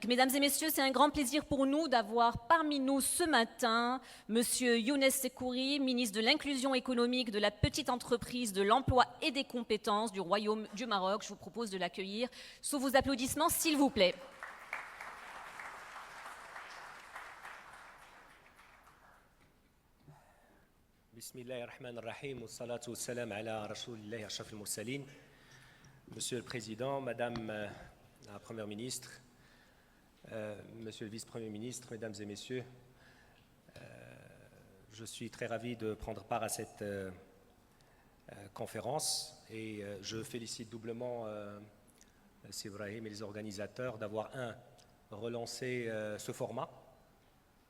Mesdames et messieurs, c'est un grand plaisir pour nous d'avoir parmi nous ce matin Monsieur Younes Sekouri, ministre de l'Inclusion économique, de la petite entreprise, de l'emploi et des compétences du Royaume du Maroc. Je vous propose de l'accueillir sous vos applaudissements, s'il vous plaît. Bismillahirrahmanirrahim, wassalatu wassalam ala rasulillahi ashrafil mursalin. Monsieur le Président, Madame la Première ministre, Monsieur le Vice-Premier ministre, Mesdames et Messieurs, je suis très ravi de prendre part à cette conférence et je félicite doublement M. Ibrahim et les organisateurs d'avoir relancé ce format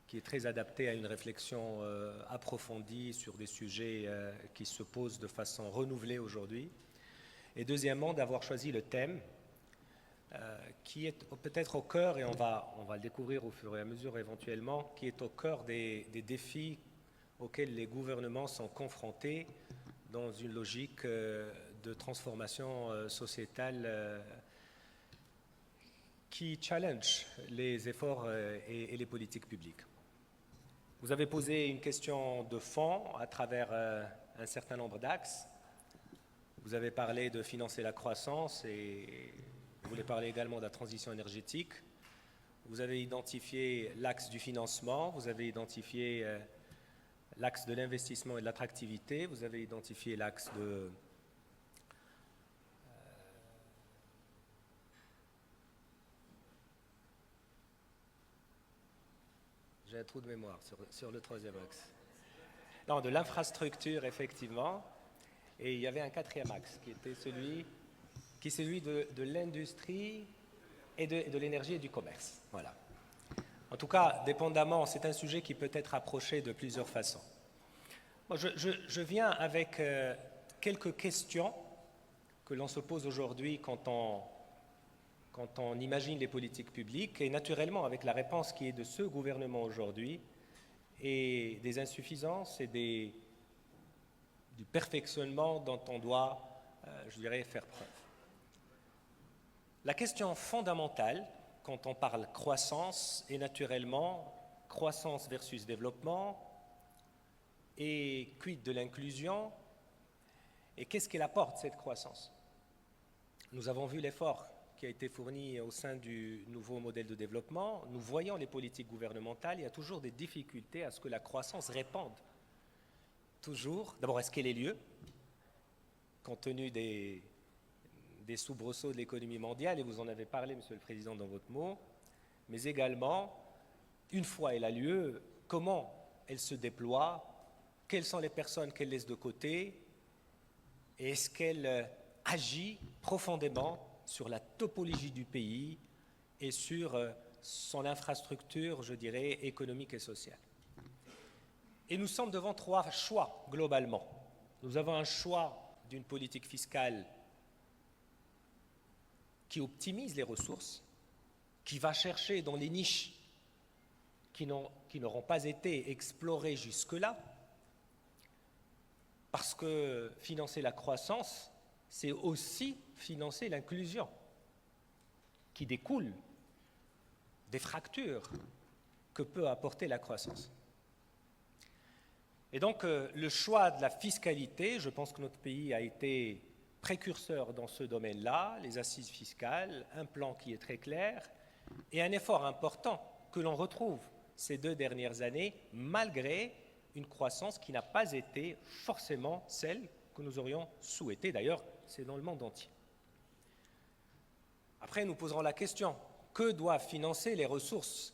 qui est très adapté à une réflexion approfondie sur des sujets qui se posent de façon renouvelée aujourd'hui. Et deuxièmement, d'avoir choisi le thème qui est peut-être au cœur, et on va le découvrir au fur et à mesure éventuellement, qui est au cœur des défis auxquels les gouvernements sont confrontés dans une logique de transformation sociétale qui challenge les efforts et les politiques publiques. Vous avez posé une question de fond à travers un certain nombre d'axes. Vous avez parlé de financer la croissance et vous voulez parler également de la transition énergétique. Vous avez identifié l'axe du financement, vous avez identifié l'axe de l'investissement et de l'attractivité, vous avez identifié l'axe de j'ai un trou de mémoire sur le troisième axe. Non, de l'infrastructure, effectivement. Et il y avait un quatrième axe qui était celui de l'industrie et de l'énergie et du commerce. Voilà. En tout cas, dépendamment, c'est un sujet qui peut être approché de plusieurs façons. Moi, je viens avec quelques questions que l'on se pose aujourd'hui quand on imagine les politiques publiques, et naturellement avec la réponse qui est de ce gouvernement aujourd'hui, et des insuffisances et du perfectionnement dont on doit, je dirais, faire preuve. La question fondamentale, quand on parle croissance, est naturellement croissance versus développement, et quid de l'inclusion, et qu'est-ce qu'elle apporte cette croissance? Nous avons vu l'effort qui a été fourni au sein du nouveau modèle de développement. Nous voyons les politiques gouvernementales, il y a toujours des difficultés à ce que la croissance réponde. Toujours, d'abord, est-ce qu'elle ait lieu, compte tenu des soubresauts de l'économie mondiale, et vous en avez parlé, Monsieur le Président, dans votre mot, mais également, une fois elle a lieu, comment elle se déploie, quelles sont les personnes qu'elle laisse de côté, et est-ce qu'elle agit profondément sur la topologie du pays et sur son infrastructure, je dirais, économique et sociale. Et nous sommes devant trois choix, globalement. Nous avons un choix d'une politique fiscale qui optimise les ressources, qui va chercher dans les niches qui n'auront pas été explorées jusque-là, parce que financer la croissance, c'est aussi financer l'inclusion qui découle des fractures que peut apporter la croissance. Et donc, le choix de la fiscalité, je pense que notre pays a été précurseur dans ce domaine-là, les assises fiscales, un plan qui est très clair et un effort important que l'on retrouve ces 2 dernières années, malgré une croissance qui n'a pas été forcément celle que nous aurions souhaité. D'ailleurs, c'est dans le monde entier. Après, nous poserons la question, que doivent financer les ressources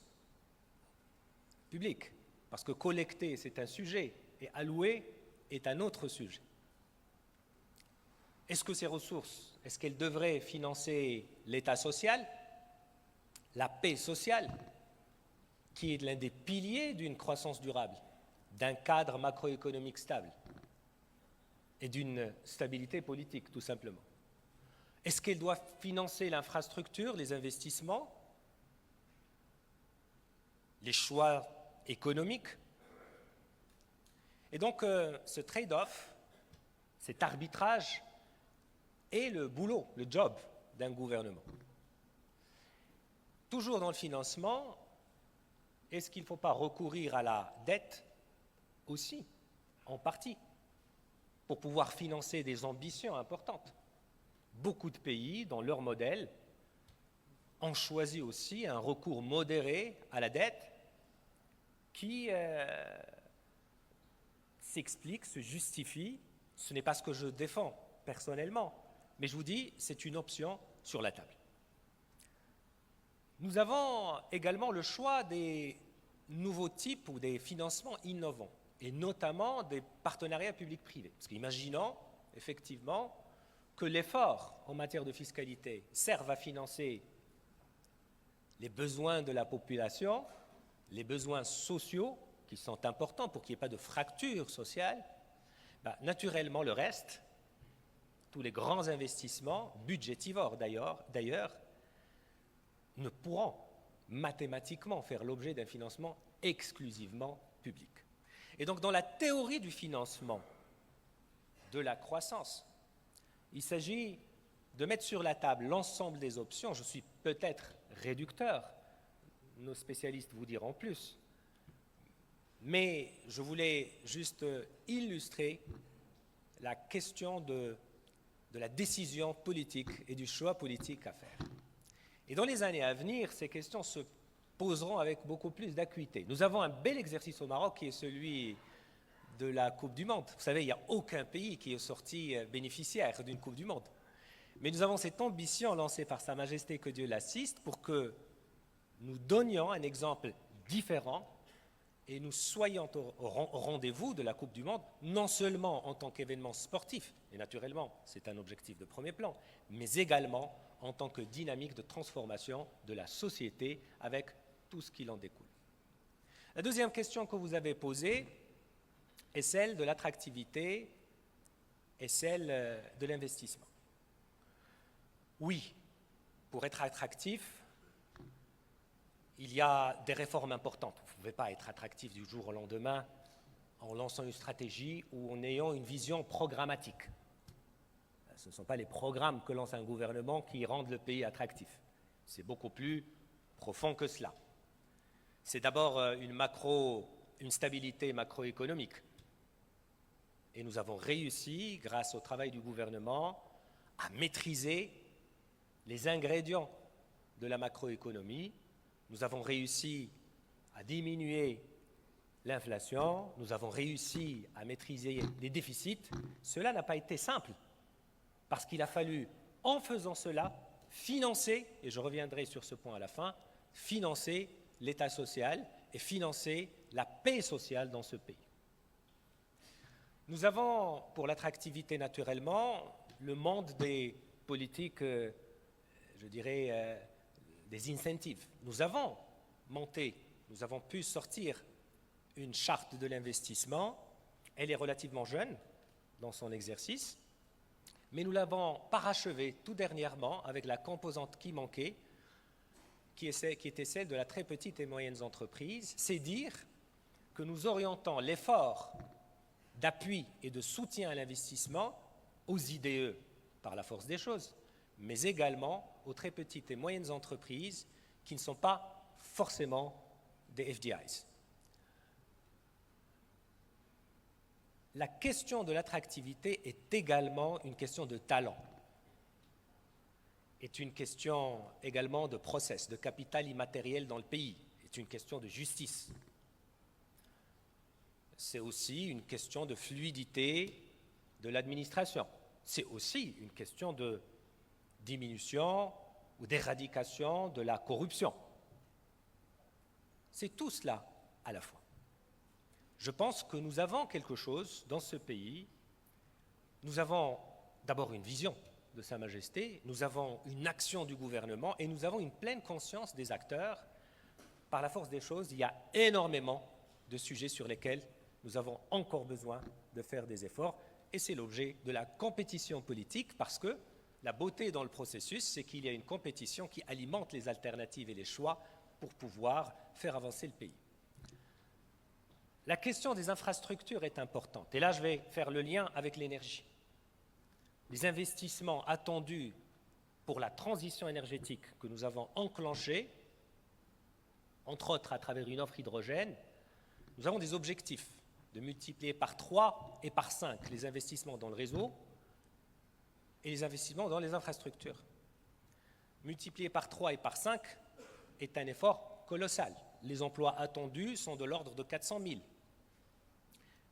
publiques? Parce que collecter, c'est un sujet, et allouer est un autre sujet. Est-ce que ces ressources, est-ce qu'elles devraient financer l'État social, la paix sociale, qui est l'un des piliers d'une croissance durable, d'un cadre macroéconomique stable et d'une stabilité politique, tout simplement? Est-ce qu'elle doit financer l'infrastructure, les investissements, les choix économiques? Et donc, ce trade-off, cet arbitrage, est le boulot, le job d'un gouvernement. toujours dans le financement, est-ce qu'il ne faut pas recourir à la dette aussi, en partie, pour pouvoir financer des ambitions importantes? Beaucoup de pays, dans leur modèle, ont choisi aussi un recours modéré à la dette qui s'explique, se justifie. Ce n'est pas ce que je défends personnellement, mais je vous dis, c'est une option sur la table. Nous avons également le choix des nouveaux types ou des financements innovants, et notamment des partenariats publics-privés. Parce qu'imaginons effectivement que l'effort en matière de fiscalité serve à financer les besoins de la population, les besoins sociaux qui sont importants pour qu'il n'y ait pas de fracture sociale. Naturellement, le reste, tous les grands investissements, budgétivores d'ailleurs, ne pourront mathématiquement faire l'objet d'un financement exclusivement public. Et donc, dans la théorie du financement de la croissance, il s'agit de mettre sur la table l'ensemble des options. Je suis peut-être réducteur, nos spécialistes vous diront plus, mais je voulais juste illustrer la question de la décision politique et du choix politique à faire. Et dans les années à venir, ces questions se poseront avec beaucoup plus d'acuité. Nous avons un bel exercice au Maroc qui est celui de la Coupe du Monde. Vous savez, il n'y a aucun pays qui est sorti bénéficiaire d'une Coupe du Monde. Mais nous avons cette ambition lancée par Sa Majesté, que Dieu l'assiste, pour que nous donnions un exemple différent et nous soyons au rendez-vous de la Coupe du Monde, non seulement en tant qu'événement sportif, et naturellement c'est un objectif de premier plan, mais également en tant que dynamique de transformation de la société avec tout ce qui en découle. La deuxième question que vous avez posée est celle de l'attractivité et celle de l'investissement. Oui, pour être attractif, il y a des réformes importantes. Vous ne pouvez pas être attractif du jour au lendemain en lançant une stratégie ou en ayant une vision programmatique. Ce ne sont pas les programmes que lance un gouvernement qui rendent le pays attractif. C'est beaucoup plus profond que cela. C'est d'abord une stabilité macroéconomique. Et nous avons réussi, grâce au travail du gouvernement, à maîtriser les ingrédients de la macroéconomie. Nous avons réussi à diminuer l'inflation, nous avons réussi à maîtriser les déficits. Cela n'a pas été simple, parce qu'il a fallu, en faisant cela, financer, et je reviendrai sur ce point à la fin, financer l'État social et financer la paix sociale dans ce pays. Nous avons, pour l'attractivité naturellement, le monde des politiques, des incentives. Nous avons monté, nous avons pu sortir une charte de l'investissement. Elle est relativement jeune dans son exercice, mais nous l'avons parachevée tout dernièrement avec la composante qui manquait, qui était celle de la très petite et moyenne entreprise. C'est dire que nous orientons l'effort d'appui et de soutien à l'investissement aux IDE par la force des choses, mais également aux très petites et moyennes entreprises qui ne sont pas forcément des FDIs. La question de l'attractivité est également une question de talent, est une question également de process, de capital immatériel dans le pays, est une question de justice. C'est aussi une question de fluidité de l'administration. C'est aussi une question de diminution ou d'éradication de la corruption. C'est tout cela à la fois. Je pense que nous avons quelque chose dans ce pays. Nous avons d'abord une vision de Sa Majesté, nous avons une action du gouvernement et nous avons une pleine conscience des acteurs. Par la force des choses, il y a énormément de sujets sur lesquels nous avons encore besoin de faire des efforts et c'est l'objet de la compétition politique parce que la beauté dans le processus, c'est qu'il y a une compétition qui alimente les alternatives et les choix pour pouvoir faire avancer le pays. La question des infrastructures est importante et là je vais faire le lien avec l'énergie. Les investissements attendus pour la transition énergétique que nous avons enclenchés entre autres à travers une offre hydrogène, nous avons des objectifs de multiplier par 3 et par 5 les investissements dans le réseau et les investissements dans les infrastructures. Multiplier par 3 et par 5 est un effort colossal. Les emplois attendus sont de l'ordre de 400 000.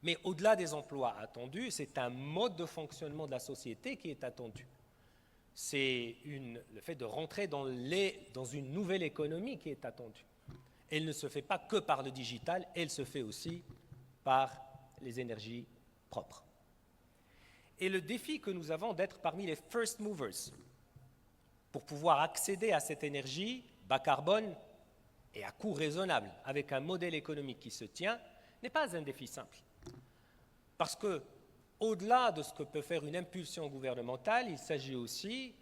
Mais au-delà des emplois attendus, c'est un mode de fonctionnement de la société qui est attendu. C'est le fait de rentrer dans une nouvelle économie qui est attendue. Elle ne se fait pas que par le digital, elle se fait aussi par les énergies propres. Et le défi que nous avons d'être parmi les first movers pour pouvoir accéder à cette énergie bas carbone et à coût raisonnable, avec un modèle économique qui se tient, n'est pas un défi simple. Parce que, au-delà de ce que peut faire une impulsion gouvernementale, il s'agit aussi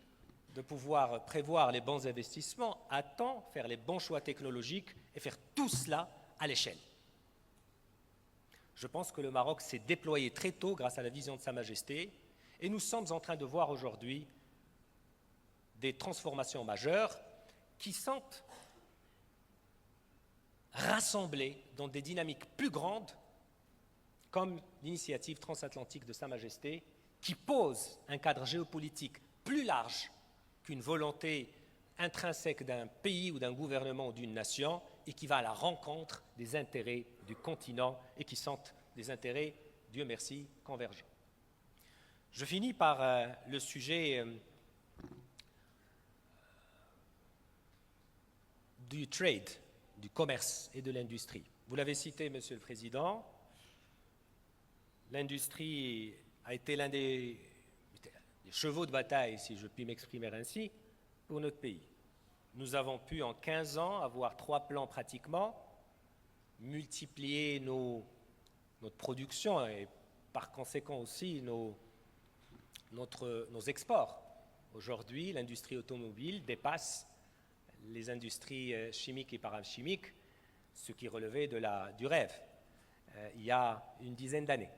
de pouvoir prévoir les bons investissements à temps, faire les bons choix technologiques et faire tout cela à l'échelle. Je pense que le Maroc s'est déployé très tôt grâce à la vision de Sa Majesté et nous sommes en train de voir aujourd'hui des transformations majeures qui sont rassemblées dans des dynamiques plus grandes comme l'initiative transatlantique de Sa Majesté qui pose un cadre géopolitique plus large qu'une volonté intrinsèque d'un pays ou d'un gouvernement ou d'une nation et qui va à la rencontre des intérêts du continent et qui sont des intérêts, Dieu merci, convergents. Je finis par le sujet du trade, du commerce et de l'industrie. Vous l'avez cité, Monsieur le Président, l'industrie a été l'un des chevaux de bataille, si je puis m'exprimer ainsi, pour notre pays. Nous avons pu, en 15 ans, avoir 3 plans pratiquement, multiplier notre production et par conséquent aussi nos exports. Aujourd'hui, l'industrie automobile dépasse les industries chimiques et parachimiques, ce qui relevait du rêve, il y a une dizaine d'années.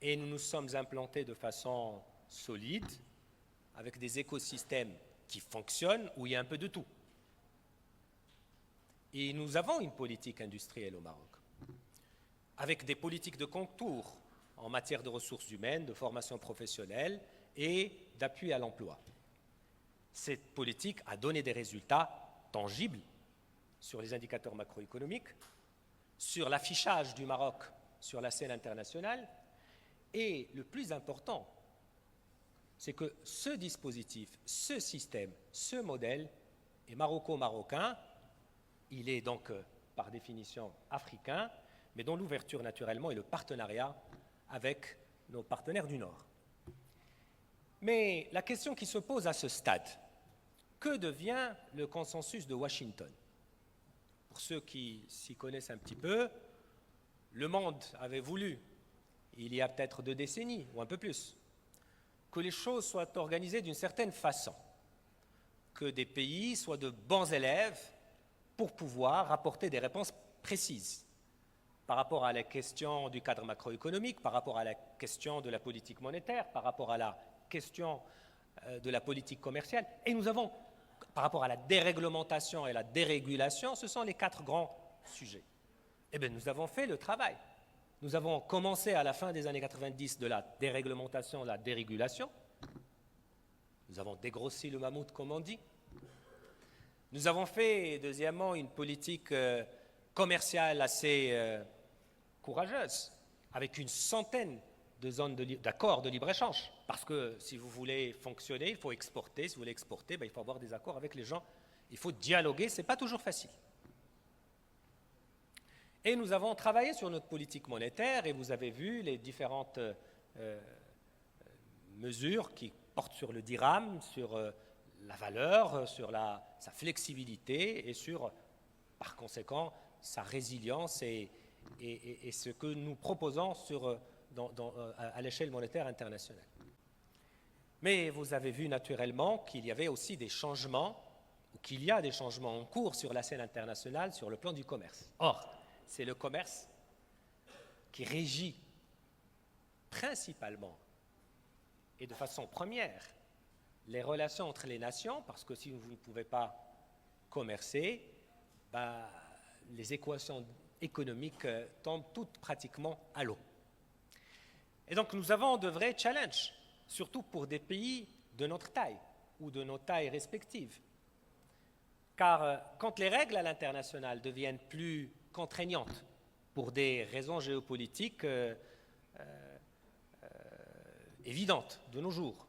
Et nous nous sommes implantés de façon solide, avec des écosystèmes qui fonctionnent, où il y a un peu de tout. Et nous avons une politique industrielle au Maroc, avec des politiques de contour en matière de ressources humaines, de formation professionnelle et d'appui à l'emploi. Cette politique a donné des résultats tangibles sur les indicateurs macroéconomiques, sur l'affichage du Maroc sur la scène internationale, et le plus important, c'est que ce dispositif, ce système, ce modèle est maroco-marocain, il est donc par définition africain, mais dont l'ouverture naturellement est le partenariat avec nos partenaires du Nord. Mais la question qui se pose à ce stade, que devient le consensus de Washington? Pour ceux qui s'y connaissent un petit peu, le monde avait voulu, il y a peut-être 2 décennies ou un peu plus, que les choses soient organisées d'une certaine façon, que des pays soient de bons élèves pour pouvoir apporter des réponses précises par rapport à la question du cadre macroéconomique, par rapport à la question de la politique monétaire, par rapport à la question de la politique commerciale. Et nous avons, par rapport à la déréglementation et la dérégulation, ce sont les 4 grands sujets. Eh bien, nous avons fait le travail. Nous avons commencé à la fin des années 90 de la déréglementation, la dérégulation. Nous avons dégrossi le mammouth, comme on dit. Nous avons fait, deuxièmement, une politique commerciale assez courageuse, avec une centaine de zones d'accords de libre-échange. Parce que si vous voulez fonctionner, il faut exporter. Si vous voulez exporter, il faut avoir des accords avec les gens. Il faut dialoguer, ce n'est pas toujours facile. Et nous avons travaillé sur notre politique monétaire et vous avez vu les différentes mesures qui portent sur le dirham, sur la valeur, sur sa flexibilité et sur, par conséquent, sa résilience et ce que nous proposons à l'échelle monétaire internationale. Mais vous avez vu naturellement qu'il y avait aussi des changements, ou qu'il y a des changements en cours sur la scène internationale sur le plan du commerce. Or, c'est le commerce qui régit principalement et de façon première les relations entre les nations, parce que si vous ne pouvez pas commercer, les équations économiques tombent toutes pratiquement à l'eau. Et donc nous avons de vrais challenges, surtout pour des pays de notre taille ou de nos tailles respectives. Car quand les règles à l'international deviennent plus contraignantes pour des raisons géopolitiques évidentes de nos jours,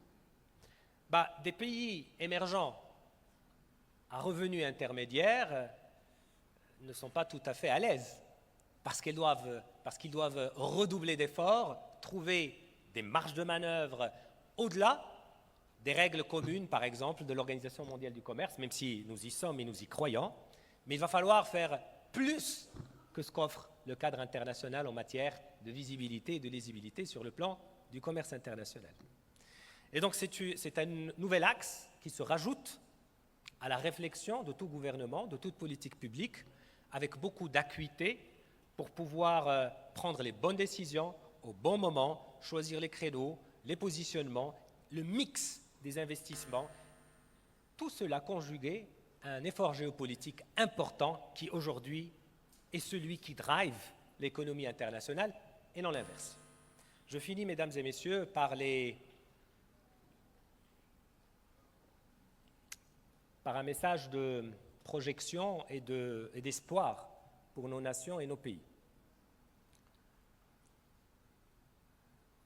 des pays émergents à revenus intermédiaires ne sont pas tout à fait à l'aise parce qu'ils doivent redoubler d'efforts, trouver des marges de manœuvre au-delà des règles communes, par exemple, de l'Organisation mondiale du commerce, même si nous y sommes et nous y croyons, mais il va falloir faire plus que ce qu'offre le cadre international en matière de visibilité et de lisibilité sur le plan du commerce international. Et donc c'est un nouvel axe qui se rajoute à la réflexion de tout gouvernement, de toute politique publique, avec beaucoup d'acuité pour pouvoir prendre les bonnes décisions au bon moment, choisir les créneaux, les positionnements, le mix des investissements, tout cela conjugué à un effort géopolitique important qui aujourd'hui est celui qui drive l'économie internationale et non l'inverse. Je finis, mesdames et messieurs, par un message de projection et d'espoir pour nos nations et nos pays.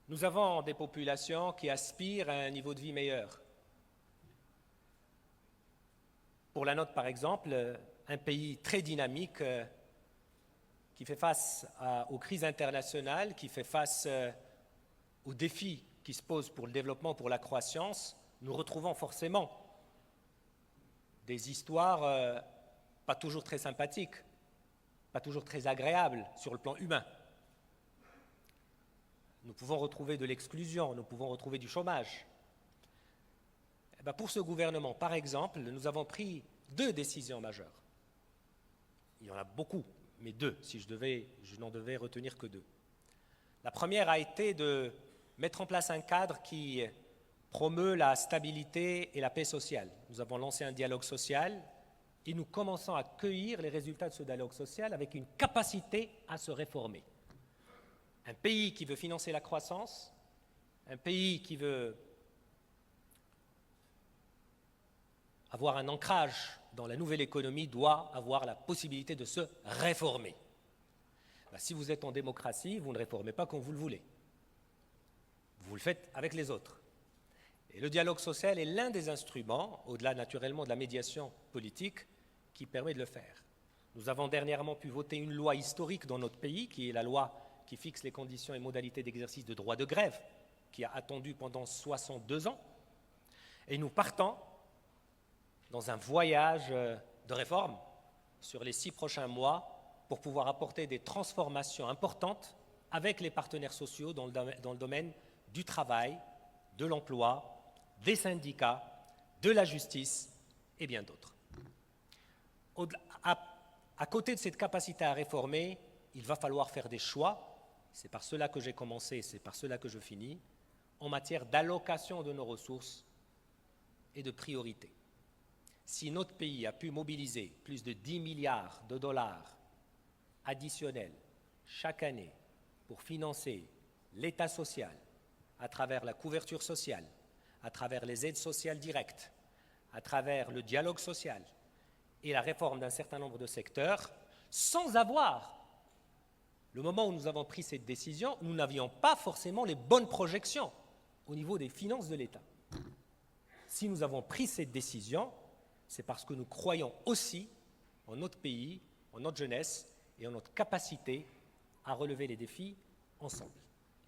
Nous avons des populations qui aspirent à un niveau de vie meilleur. Pour la nôtre, par exemple, un pays très dynamique qui fait face aux crises internationales, qui fait face aux défis qui se posent pour le développement, pour la croissance, nous retrouvons forcément des histoires pas toujours très sympathiques, pas toujours très agréables sur le plan humain. Nous pouvons retrouver de l'exclusion, nous pouvons retrouver du chômage. Pour ce gouvernement, par exemple, nous avons pris 2 décisions majeures. Il y en a beaucoup, mais 2, si je n'en devais retenir que 2. La première a été de mettre en place un cadre qui promeut la stabilité et la paix sociale. Nous avons lancé un dialogue social et nous commençons à cueillir les résultats de ce dialogue social avec une capacité à se réformer. Un pays qui veut financer la croissance, un pays qui veut avoir un ancrage dans la nouvelle économie doit avoir la possibilité de se réformer. Si vous êtes en démocratie, vous ne réformez pas quand vous le voulez. Vous le faites avec les autres. Et le dialogue social est l'un des instruments, au-delà naturellement de la médiation politique, qui permet de le faire. Nous avons dernièrement pu voter une loi historique dans notre pays, qui est la loi qui fixe les conditions et modalités d'exercice de droit de grève, qui a attendu pendant 62 ans. Et nous partons dans un voyage de réforme sur les 6 prochains mois pour pouvoir apporter des transformations importantes avec les partenaires sociaux dans le domaine du travail, de l'emploi, des syndicats, de la justice et bien d'autres. À côté de cette capacité à réformer, il va falloir faire des choix. C'est par cela que j'ai commencé, c'est par cela que je finis, en matière d'allocation de nos ressources et de priorité. Si notre pays a pu mobiliser plus de 10 milliards de dollars additionnels chaque année pour financer l'État social, à travers la couverture sociale, à travers les aides sociales directes, à travers le dialogue social et la réforme d'un certain nombre de secteurs, sans avoir, le moment où nous avons pris cette décision, nous n'avions pas forcément les bonnes projections au niveau des finances de l'État. Si nous avons pris cette décision, c'est parce que nous croyons aussi en notre pays, en notre jeunesse et en notre capacité à relever les défis ensemble.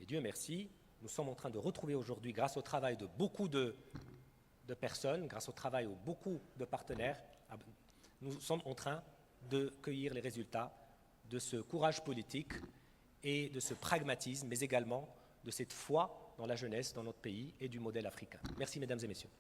Et Dieu merci, nous sommes en train de retrouver aujourd'hui, grâce au travail de beaucoup de personnes, grâce au travail de beaucoup de partenaires, nous sommes en train de cueillir les résultats de ce courage politique et de ce pragmatisme, mais également de cette foi dans la jeunesse, dans notre pays et du modèle africain. Merci, mesdames et messieurs.